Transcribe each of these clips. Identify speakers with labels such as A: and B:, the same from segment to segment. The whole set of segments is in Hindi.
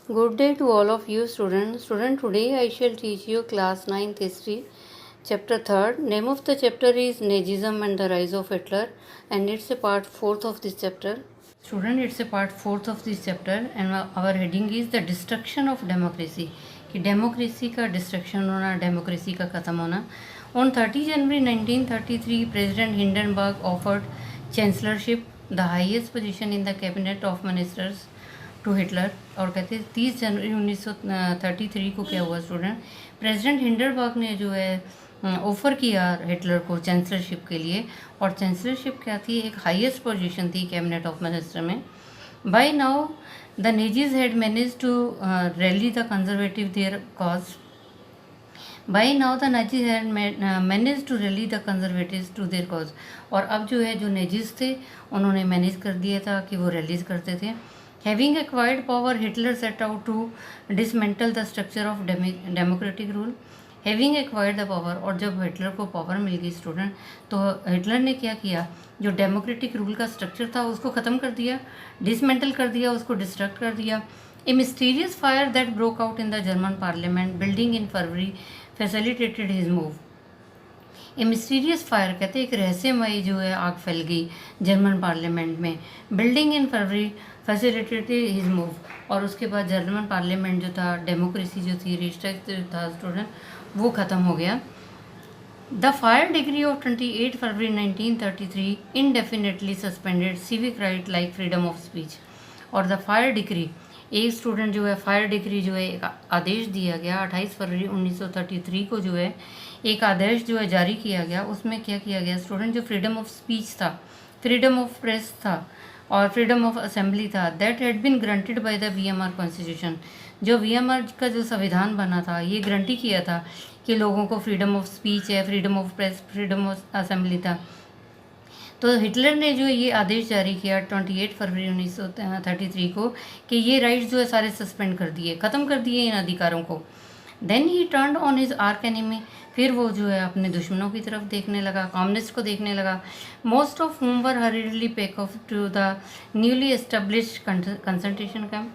A: Good day to all of you students. Today I shall teach you class 9th history, chapter 3rd. Name of the chapter is Nazism and the Rise of Hitler, and it's a part 4th of this chapter. Student, it's a part 4th of this chapter and our heading is the destruction of democracy. कि डेमोक्रेसी का डिस्ट्रक्शन होना, डेमोक्रेसी का ख़त्म होना. On 30 January 1933, President Hindenburg offered chancellorship, the highest position in the cabinet of ministers, to Hitler. और कहते हैं 30 जनवरी 1933 को क्या हुआ स्टूडेंट, प्रेसिडेंट हिंडरबर्ग ने जो है ऑफ़र किया हिटलर को चांसलरशिप के लिए. और चांसलरशिप क्या थी, एक हाईएस्ट पोजीशन थी कैबिनेट ऑफ मिनिस्टर में. By now the Nazis had manage to rally the conservative their cause. By now the Nazis had manage to rally the conservatives to their cause. और अब जो है जो नेजीज थे उन्होंने मैनेज कर दिया था कि वो रैलीज करते थे. Having acquired power, Hitler set out to dismantle the structure of democratic rule. Having acquired the power, और जब हिटलर को पावर मिल गई स्टूडेंट, तो हिटलर ने क्या किया, जो डेमोक्रेटिक रूल का स्ट्रक्चर था उसको ख़त्म कर दिया, डिसमेंटल कर दिया, उसको डिस्ट्रक्ट कर दिया. A mysterious fire that broke out in the German parliament building in February facilitated his move. A mysterious fire कहते हैं एक रहस्यमयी जो है आग फैल गई जर्मन पार्लियामेंट में. Building in February facilitated his move. और उसके बाद जर्मन पार्लियामेंट जो था, डेमोक्रेसी जो थी, रिस्ट्रक्ट था स्टूडेंट, वो ख़त्म हो गया. The fire degree of 28 February 1933 indefinitely suspended civic right like freedom of speech. और द फायर डिग्री, एक स्टूडेंट जो है फायर डिग्री जो है एक आदेश दिया गया 28 फरवरी 1933 को जो है एक आदेश जो है जारी किया गया. उसमें क्या किया गया स्टूडेंट, जो फ्रीडम ऑफ स्पीच था, फ्रीडम ऑफ प्रेस था और फ्रीडम ऑफ असेंबली था, that had been granted by the Weimar constitution. जो वीएमआर का जो संविधान बना था ये गारंटी किया था कि लोगों को फ्रीडम ऑफ स्पीच है, freedom of press, freedom of assembly था. तो हिटलर ने जो ये आदेश जारी किया 28 फरवरी 1933 को कि ये राइट्स जो है सारे सस्पेंड कर दिए, ख़त्म कर दिए इन अधिकारों को. Then he turned on his arch enemy. फिर वो जो है अपने दुश्मनों की तरफ देखने लगा, कम्युनिस्ट को देखने लगा. Most of whom were hurriedly packed off to the newly established concentration camp.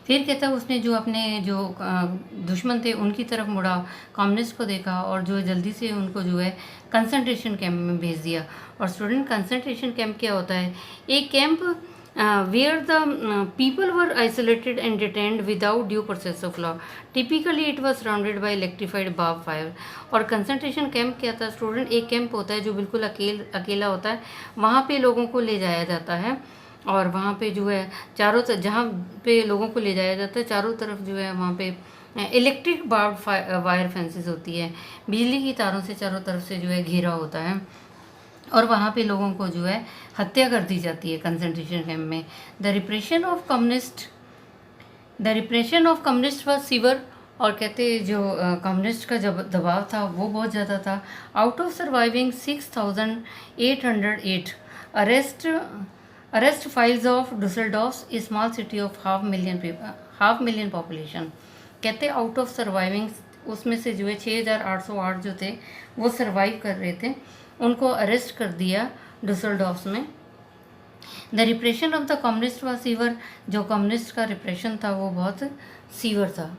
A: फिर कहता है उसने जो अपने जो दुश्मन थे उनकी तरफ मुड़ा, कम्युनिस्ट को देखा और जो जल्दी से उनको जो है कंसंट्रेशन कैंप में भेज दिया. और स्टूडेंट कंसंट्रेशन कैंप क्या होता है, एक camp where the people were isolated and detained without due process of law. Typically it was surrounded by electrified barbed wire. और कंसंट्रेशन कैंप क्या था स्टूडेंट, एक कैंप होता है जो बिल्कुल अकेला होता है, वहाँ पे लोगों को ले जाया जाता है. और वहाँ पे जो है चारों तरफ, जहाँ पे लोगों को ले जाया जाता है चारों तरफ जो है वहाँ पे इलेक्ट्रिक बार्ब्ड वायर फेंसेस होती है, बिजली की तारों से चारों तरफ से जो है घेरा होता है. और वहाँ पे लोगों को जो है हत्या कर दी जाती है कंसंट्रेशन कैंप में. The repression of communist was sewer. और कहते जो कम्युनिस्ट का जब दबाव था वो बहुत ज़्यादा था. Out of surviving 6,808 arrest files of Dusseldorf, a small city of half million population. कहते आउट ऑफ सर्वाइविंग उसमें से जो है 6,808 जो थे वो सर्वाइव कर रहे थे, उनको अरेस्ट कर दिया डुसेल्डॉर्फ में. The repression of the communist was severe. जो कम्युनिस्ट का रिप्रेशन था वो बहुत सीवर था.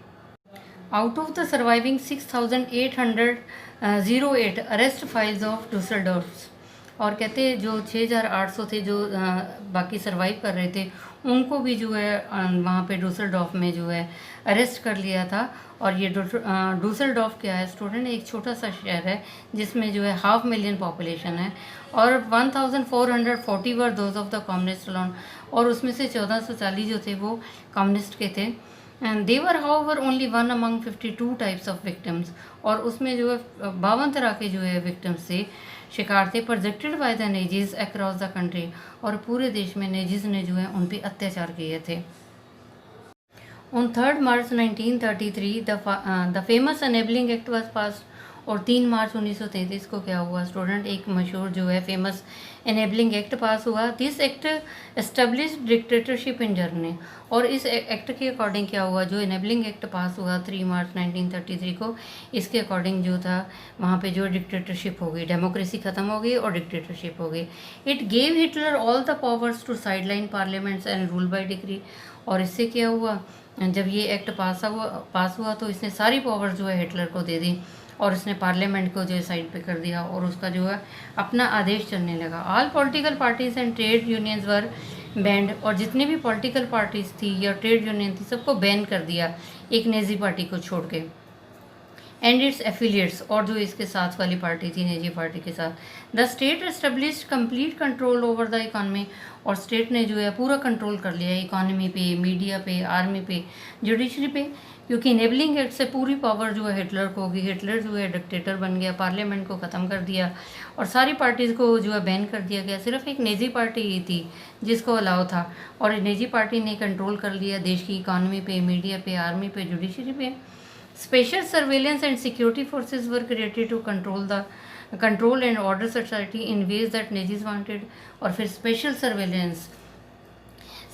A: Out of the surviving 6,808 arrest files of Dusseldorf. और कहते जो 6,800 थे जो बाकी सर्वाइव कर रहे थे उनको भी जो है वहाँ पे डुसेल्डॉर्फ में जो है अरेस्ट कर लिया था. और ये डुसेल्डॉर्फ क्या है स्टूडेंट, एक छोटा सा शहर है जिसमें जो है 500,000 पॉपुलेशन है. और 1,440 वर those of the communist alone. और उसमें से 1440 जो थे वो कम्युनिस्ट के थे. And they were however only one among 52 types of victims. और उसमें जो है 52 तरह के जो है विक्टिम्स थे, शिकार थे, projected by the Nazis across the country. और पूरे देश में नेजीज ने जो है उन पर अत्याचार किए थे. On 3rd March 1933 the famous enabling act was passed. और 3 मार्च 1933 को क्या हुआ स्टूडेंट, एक मशहूर जो है फेमस एनेबलिंग एक्ट पास हुआ. This act establish dictatorship in Germany. और इस एक्ट के अकॉर्डिंग क्या हुआ, जो एनेबलिंग एक्ट पास हुआ 3 मार्च 1933 को, इसके अकॉर्डिंग जो था वहाँ पे जो डिक्टेटरशिप हो गई, डेमोक्रेसी ख़त्म हो गई और डिक्टेटरशिप हो गई. It gave Hitler all the powers to sideline parliaments and rule by decree. और इससे क्या हुआ, जब ये एक्ट पास हुआ तो इसने सारी पावर जो है हिटलर को दे दी और इसने पार्लियामेंट को जो है साइड पे कर दिया और उसका जो है अपना आदेश चलने लगा। All political parties and trade unions were band, और जितनी भी पॉलिटिकल पार्टीज थी या ट्रेड यूनियन थी सबको बैन कर दिया एक नेजी पार्टी को छोड़ के, एंड इट्स एफिलिएट्स, और जो इसके साथ वाली पार्टी थी नेजी पार्टी के साथ। The state established complete control over the economy, और स्टेट ने जो है पूरा कंट्रोल कर लिया इकॉनमी पे, मीडिया पे, आर्मी पे, जुडिशरी पे, क्योंकि इनेबलिंग एक्ट से पूरी पावर जो है हिटलर को होगी। हिटलर जो है डिक्टेटर बन गया, पार्लियामेंट को ख़त्म कर दिया और सारी पार्टीज़ को जो है बैन कर दिया गया। सिर्फ एक नेजी पार्टी ही थी जिसको अलाउ था, और नेजी पार्टी ने कंट्रोल कर लिया देश की इकॉनमी पे, मीडिया पे, आर्मी पे, जुडिशरी पे। Special surveillance and security forces were created to control and order society in ways that Nazis wanted। और फिर स्पेशल सर्वेलेंस,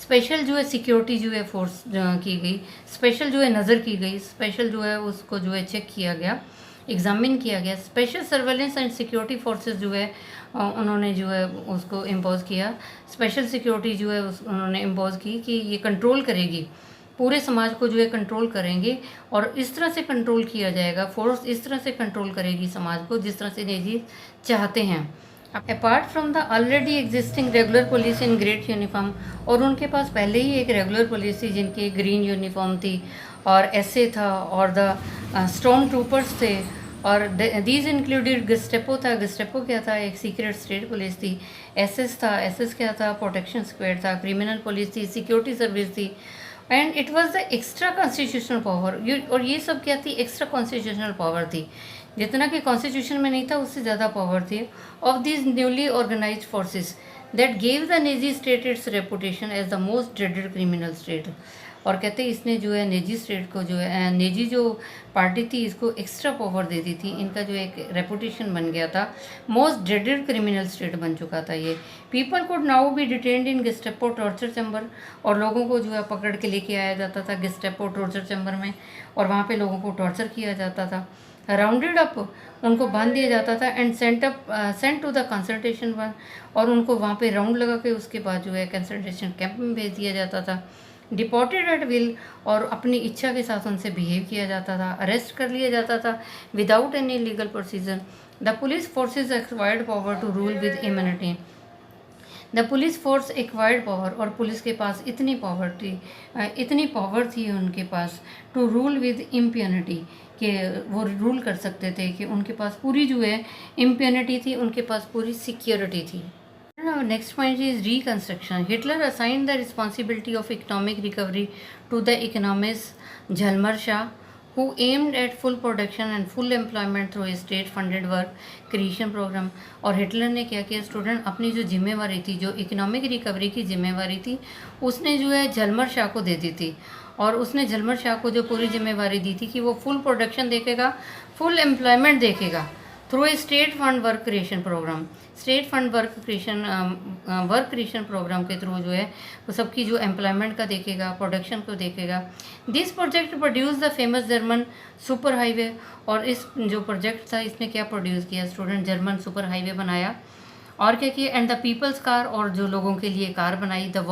A: स्पेशल जो है सिक्योरिटी जो है फोर्स की गई, स्पेशल जो है नज़र की गई, स्पेशल जो है उसको जो है चेक किया गया, एग्जामिन किया गया। Special surveillance and security forces जो है उन्होंने जो है उसको इम्पोज किया। स्पेशल सिक्योरिटी जो है उन्होंने इम्पोज की कि ये कंट्रोल करेगी, पूरे समाज को जो है कंट्रोल करेंगे, और इस तरह से कंट्रोल किया जाएगा, फोर्स इस तरह से कंट्रोल करेगी समाज को जिस तरह से नेजी चाहते हैं। Apart from the already existing regular police in great uniform, और उनके पास पहले ही एक रेगुलर पुलिस थी जिनकी ग्रीन यूनिफॉर्म थी और एसए था और द स्टॉर्म ट्रूपर्स थे, और दीज इंक्लूडेड गेस्टेपो था। गेस्टेपो क्या था? एक सीक्रेट स्टेट पुलिस थी। एसएस था। एसएस क्या था? प्रोटेक्शन स्क्वाड था। क्रिमिनल पुलिस थी, सिक्योरिटी सर्विस थी, and it was the extra constitutional power. और ये सब क्या थी? एक्स्ट्रा कॉन्स्टिट्यूशनल पावर थी, जितना कि कॉन्स्टिट्यूशन में नहीं था उससे ज़्यादा पावर थी of this newly organised forces that gave the Nazi state its reputation as the most dreaded criminal state. और कहते हैं इसने जो है नेजी स्टेट को जो है, नेजी जो पार्टी थी इसको एक्स्ट्रा पावर दे दी थी, इनका जो एक रेपुटेशन बन गया था, मोस्ट ड्रेडेड क्रिमिनल स्टेट बन चुका था ये। People could now be detained in Gestapo torture chamber, और लोगों को जो है पकड़ के लेके आया जाता था गेस्टेपो टॉर्चर चैम्बर में, और वहाँ पे लोगों को टॉर्चर किया जाता था। राउंडेड अप, उनको बांध दिया जाता था, and sent to the concentration one, और उनको वहाँ पे राउंड लगा के उसके बाद जो है कंसंट्रेशन कैंप में भेज दिया जाता था। डिपोर्टेड एट विल, और अपनी इच्छा के साथ उनसे बिहेव किया जाता था, अरेस्ट कर लिया जाता था without any legal procedure. The police forces acquired power to rule with immunity. The police force acquired power, और पुलिस के पास इतनी पावर थी उनके पास, टू रूल विद इम्प्यूनिटी, कि वो रूल कर सकते थे, कि उनके पास पूरी जो है इम्प्यूनिटी थी, उनके पास पूरी सिक्योरिटी थी। Now, next point is reconstruction. Hitler assigned the responsibility of economic recovery to the economist Zalmar Shah, who aimed at full production and full employment through a state-funded work creation program। और हिटलर ने क्या किया स्टूडेंट, अपनी जो जिम्मेवारी थी, जो इकोनॉमिक रिकवरी की जिम्मेवारी थी, उसने जो है झलमर शाह को दे दी थी, और उसने झलमर शाह को जो पूरी जिम्मेवारी दी थी कि वो फुल प्रोडक्शन देखेगा, फुल एम्प्लॉयमेंट देखेगा through a state fund work creation programme. State fund work creation programme के थ्रू जो है वो सबकी जो एम्प्लॉयमेंट का देखेगा, प्रोडक्शन को देखेगा। This project produce the famous German super highway, और इस जो प्रोजेक्ट था इसने क्या प्रोड्यूस किया स्टूडेंट? जर्मन सुपर हाईवे बनाया, और क्या किया? एंड द पीपल्स कार, और जो लोगों के लिए कार बनाई, द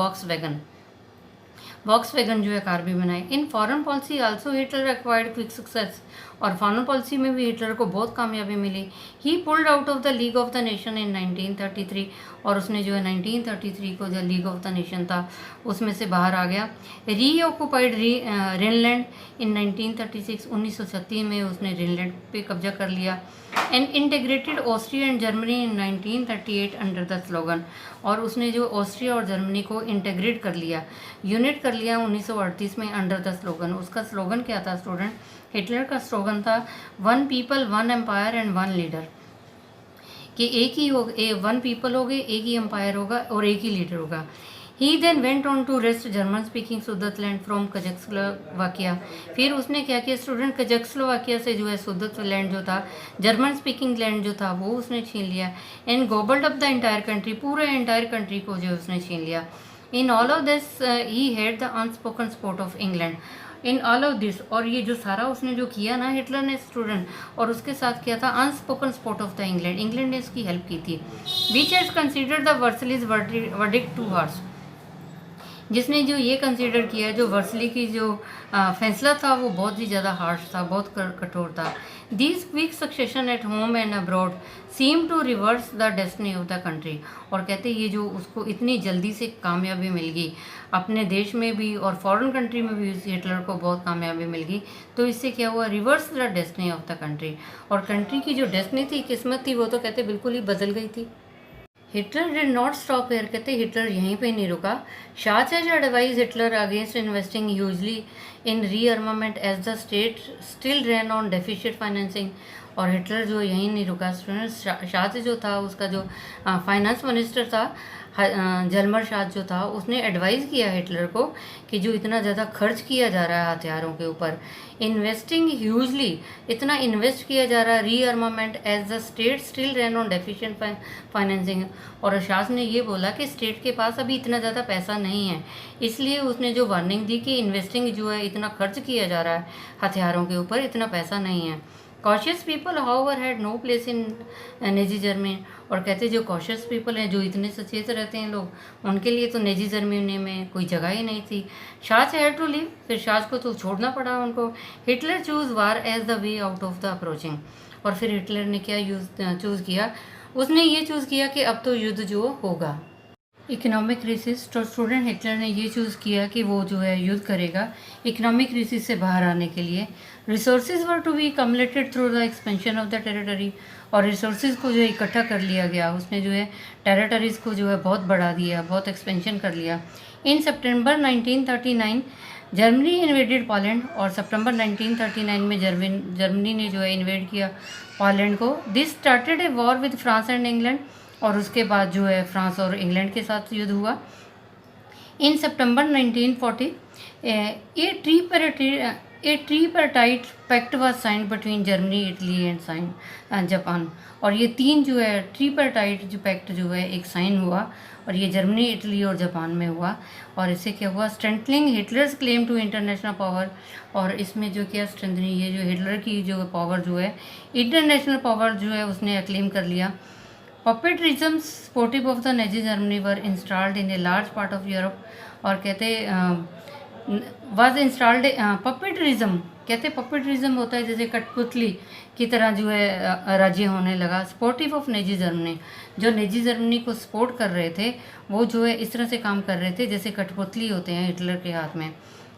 A: वॉक्सवैगन जो है कार भी बनाई। In foreign policy also Hitler acquired quick success, और फॉरेन पॉलिसी में भी हिटलर को बहुत कामयाबी मिली। He pulled out of the League of the nation in 1933, और उसने जो है 1933 को जो लीग ऑफ द नेशन था उसमें से बाहर आ गया। री ऑक्यूपाइड रिनलैंड इन 1936, 1936 में उसने रिनलैंड पे कब्जा कर लिया। And integrated Austria and Germany in 1938 under the slogan, और उसने जो ऑस्ट्रिया और जर्मनी को इंटीग्रेट कर लिया, यूनिट कर लिया 1938 में अंडर द स्लोगन। उसका स्लोगन क्या था स्टूडेंट? हिटलर का स्लोगन था one people one empire and one leader, कि एक ही हो, वन पीपल हो गए, एक ही एम्पायर होगा और एक ही लीडर होगा। He then went on to wrest German speaking Sudetenland from Czechoslovakia. फिर उसने क्या किया स्टूडेंट? कजाख्स्लोवाकिया से जो है सुदतलैंड जो था, जर्मन स्पीकिंग लैंड जो था, वो उसने छीन लिया। And gobbled up the entire country, पूरे एंटायर कंट्री को जो उसने छीन लिया। In all of this he had the unspoken support of England. In all of this, और ये जो सारा उसने जो किया ना हिटलर ने स्टूडेंट, और उसके साथ किया था unspoken support of the England, England ने इसकी हेल्प की थी। Which has considered the Versailles verdict too harsh. जिसने जो ये कंसीडर किया, जो वर्सली की जो फैसला था वो बहुत ही ज़्यादा हार्श था, बहुत कठोर था। This quick succession at home and abroad seem to reverse the destiny of the country. और कहते ये जो उसको इतनी जल्दी से कामयाबी मिल गई अपने देश में भी और फॉरेन कंट्री में भी, हिटलर को बहुत कामयाबी मिल गई, तो इससे क्या हुआ, reverse the destiny of the country. और कंट्री की जो डेस्टिनी थी, किस्मत थी, वो तो कहते बिल्कुल ही बदल गई थी। Hitler did not stop here, कहते हिटलर यहीं पे नहीं रुका। शाहजहां advise Hitler against investing hugely in rearmament as the state still ran on deficient financing. और हिटलर जो यहीं नहीं रुका, शाह जो था, उसका जो फाइनेंस मिनिस्टर था, जलमर शाह जो था, उसने एडवाइस किया हिटलर को कि जो इतना ज़्यादा खर्च किया जा रहा है हथियारों के ऊपर, इन्वेस्टिंग ह्यूजली, इतना इन्वेस्ट किया जा रहा है, rearmament as the state still run on deficient financing. और शाह ने ये बोला कि स्टेट के पास अभी इतना ज़्यादा पैसा नहीं है, इसलिए उसने जो वार्निंग दी कि इन्वेस्टिंग जो है, इतना खर्च किया जा रहा है हथियारों के ऊपर, इतना पैसा नहीं है। Cautious people however had no place in Nazi Germany. और कहते जो कॉशियस पीपल हैं, जो इतने सचेत रहते हैं लोग, उनके लिए तो नेजी जर्मनी में कोई जगह ही नहीं थी। शाह हैड टू लीव, फिर शाह को तो छोड़ना पड़ा उनको। Hitler choose war as the way out of the approaching. और फिर हिटलर ने क्या चूज़ किया, उसने ये चूज़ किया कि अब तो युद्ध जो होगा। इकोनॉमिक क्राइसिस, तो स्टूडेंट हिटलर ने ये चूज़ किया कि वो जो है युद्ध करेगा इकोनॉमिक क्राइसिस से बाहर आने के लिए। Resources were to be cumulated through the expansion of the territory. और रिसोर्सेज को जो है इकट्ठा कर लिया गया, उसने जो है टेरिटरीज़ को जो है बहुत बढ़ा दिया, बहुत एक्सपेंशन कर लिया। इन सितंबर 1939 जर्मनी इन्वेडेड पोलैंड। और सितंबर 1939 में जर्मनी ने जो है इन्वेड किया पोलैंड को। This started a war with France and England. और उसके बाद जो है फ्रांस और इंग्लैंड के साथ युद्ध हुआ। In September 1940 a tripartite pact was signed between Germany, Italy and Japan. और ये तीन जो है ट्रीपरटाइट जो पैक्ट जो है एक साइन हुआ, और ये जर्मनी, इटली और जापान में हुआ। और इससे क्या हुआ, strengthening Hitler's claim to international power. और इसमें जो क्या स्ट्रेंथनिंग, ये जो हिटलर की जो पावर जो है, इंटरनेशनल पावर जो है, उसने क्लेम कर लिया। Puppet regimes supportive of the Nazi Germany were installed in a large part of Europe. और कहते वाज इंस्टॉल्ड पपेटरिज्म, कहते पपेटरिज्म होता है जैसे कठपुतली की तरह जो है राज्य होने लगा। सपोर्टिव ऑफ नेजी जर्मनी, जो नेजी जर्मनी को सपोर्ट कर रहे थे, वो जो है इस तरह से काम कर रहे थे जैसे कठपुतली होते हैं हिटलर के हाथ में।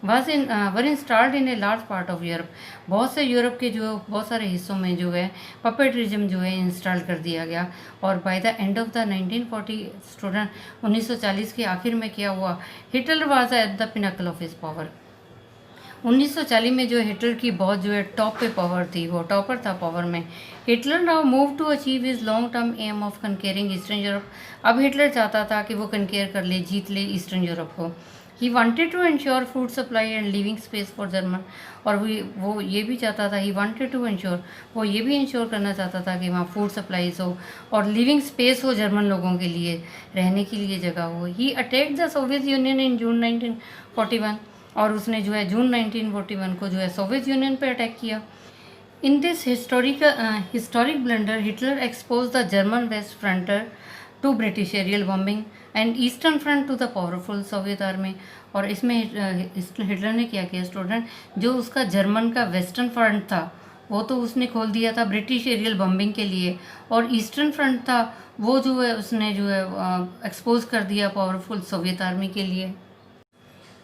A: Were installed in a large part of Europe, बहुत से यूरोप के जो बहुत सारे हिस्सों में जो है पपेटरिज्म जो है इंस्टॉल कर दिया गया। और by the end of the 1940 student 1940 के आखिर में क्या हुआ, Hitler was at the pinnacle of his power. 1940 में जो हिटलर की बहुत जो है टॉप पे पावर थी, वो टॉपर था पावर में। Hitler now move to achieve his long term aim of conquering Eastern Europe. अब हिटलर चाहता था कि वो कनकेयर कर ले, जीत ले ईस्टर्न यूरोप को। He wanted to ensure food supply and living space for German. और वो ये भी चाहता था, ही वांटेड टू इंश्योर, वो ये भी इंश्योर करना चाहता था कि वहाँ फूड सप्लाईज हो और लिविंग स्पेस हो जर्मन लोगों के लिए, रहने के लिए जगह हो। ही attack the Soviet union in जून 1941। और उसने जो है जून 1941 को जो है सोवियत यूनियन पे अटैक किया। In this historic blunder Hitler expose the German west frontier to British aerial bombing and eastern front to the powerful Soviet army. और इसमें हिटलर ने क्या किया स्टूडेंट, जो उसका जर्मन का वेस्टर्न फ्रंट था वो तो उसने खोल दिया था ब्रिटिश एरियल बॉम्बिंग के लिए, और ईस्टर्न फ्रंट था वो जो है उसने जो है एक्सपोज कर दिया पावरफुल सोवियत आर्मी के लिए।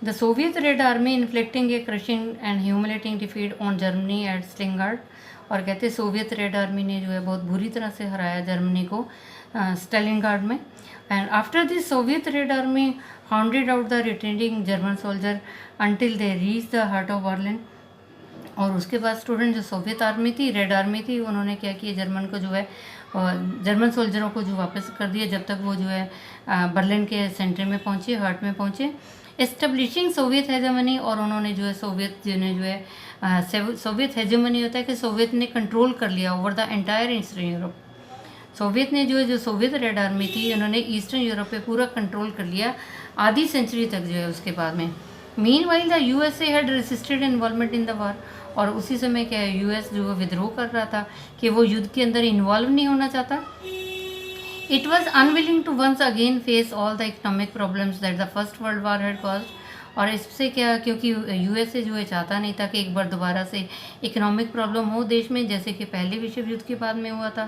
A: The Soviet Red Army inflicting a crushing and humiliating defeat on Germany at Stalingrad. और कहते सोवियत रेड आर्मी ने जो है बहुत बुरी तरह से हराया जर्मनी को स्टालिनग्राड में। And after this Soviet Red army hounded out the retaining German soldier until they reach the heart of Berlin. और उसके बाद स्टूडेंट जो सोवियत आर्मी थी, रेड आर्मी थी, उन्होंने क्या किया, जर्मन को जो है जर्मन सोल्जरों को जो वापस कर दिया जब तक वो जो है बर्लिन के सेंटर में पहुँचे, हार्ट में पहुँचे। Establishing Soviet hegemony. और उन्होंने जो है सोवियत हेजेमनी होता है कि सोवियत ने कंट्रोल कर लिया over the entire eastern Europe. Soviet ने जो सोवियत रेड आर्मी थी, उन्होंने ईस्टर्न यूरोप पे पूरा कंट्रोल कर लिया आधी सेंचुरी तक जो है उसके बाद में। Meanwhile the USA had resisted involvement in the war. और उसी समय क्या है, यूएस जो विद्रोह कर रहा था कि वो युद्ध के अंदर इन्वॉल्व नहीं होना चाहता। It was unwilling to once again face all the economic problems that the First World War had caused. और इससे क्या, क्योंकि यूएसए जो है चाहता नहीं था कि एक बार दोबारा से इकोनॉमिक प्रॉब्लम हो देश में, जैसे कि पहले विश्व युद्ध के बाद में हुआ था.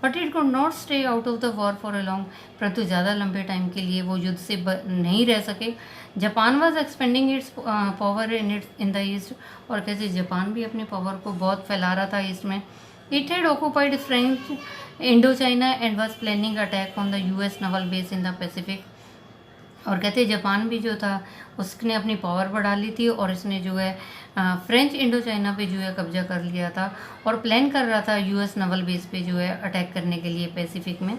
A: But it could not stay out of the war for a long. परंतु ज़्यादा लंबे टाइम के लिए वो युद्ध से नहीं रह सके. Japan was expanding it's power in the east. और कैसे जापान भी अपने पावर को बहुत फैला रहा था ईस्ट में. It had occupied French Indochina and was planning attack on the US naval base in the Pacific. और कहते जापान भी जो था उसने अपनी पावर बढ़ा ली थी और इसने जो है फ्रेंच इंडो चाइना पे जो है कब्जा कर लिया था और प्लान कर रहा था यूएस नवल बेस पे जो है अटैक करने के लिए पैसिफिक में.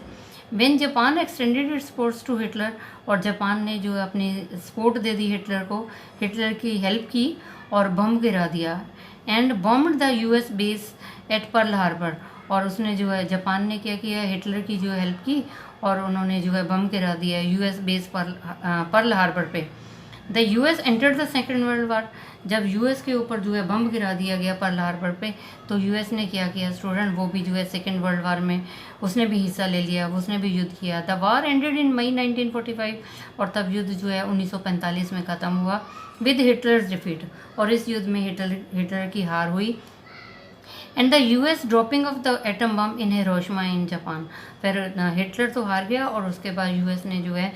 A: When Japan extended its supports to Hitler. और जापान ने जो है अपनी सपोर्ट दे दी हिटलर को, हिटलर की हेल्प की और बम गिरा दिया. And bombed the US base at Pearl Harbor. और उसने जो है जापान ने क्या किया, हिटलर की जो हेल्प की और उन्होंने जो है बम गिरा दिया यूएस बेस पर्ल हार्बर पे. The US entered the second world war. जब यूएस के ऊपर जो है बम गिरा दिया गया पर्ल हार्बर पे, तो यूएस ने क्या किया स्टूडेंट, वो भी जो है सेकेंड वर्ल्ड वार में उसने भी हिस्सा ले लिया, उसने भी युद्ध किया. द वार एंडेड इन मई 1945. और तब युद्ध जो है 1945 में ख़त्म हुआ विद हिटलर्स डिफीट. और इस युद्ध में हिटलर की हार हुई. And the US dropping of the atom bomb in Hiroshima in Japan. फिर हिटलर तो हार गया और उसके बाद यूएस ने जो है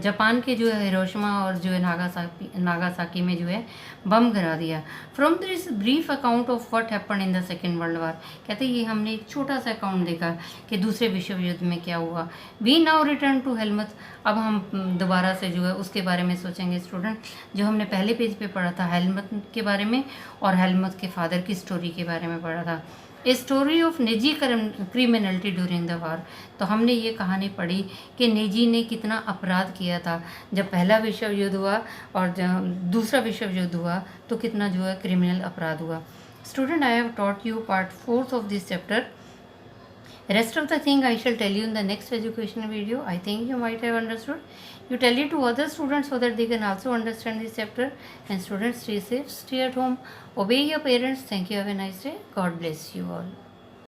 A: जापान के जो है हिरोशिमा और जो है नागासाकी में जो है बम गिरा दिया. From this brief account of what happened in the second world war. कहते ये हमने एक छोटा सा अकाउंट देखा कि दूसरे विश्व युद्ध में क्या हुआ. We now return to Helmuth. अब हम दोबारा से जो है उसके बारे में सोचेंगे स्टूडेंट, जो हमने पहले पेज पे पढ़ा था हेलमथ के बारे में और हेलमथ के फादर की स्टोरी के बारे में पढ़ा था. A story of Naezy criminality during the war. तो हमने ये कहानी पढ़ी कि नेजी ने कितना अपराध किया था जब पहला विश्व युद्ध हुआ और जब दूसरा विश्व युद्ध हुआ तो कितना जो है क्रिमिनल अपराध हुआ. Student, I have taught you part 4th of this chapter. Rest of the thing I shall tell you in the next education video. I think you might have understood. You tell it to other students so that they can also understand this chapter. And students, stay safe, stay at home, obey your parents. Thank you. Have a nice day. God bless you all.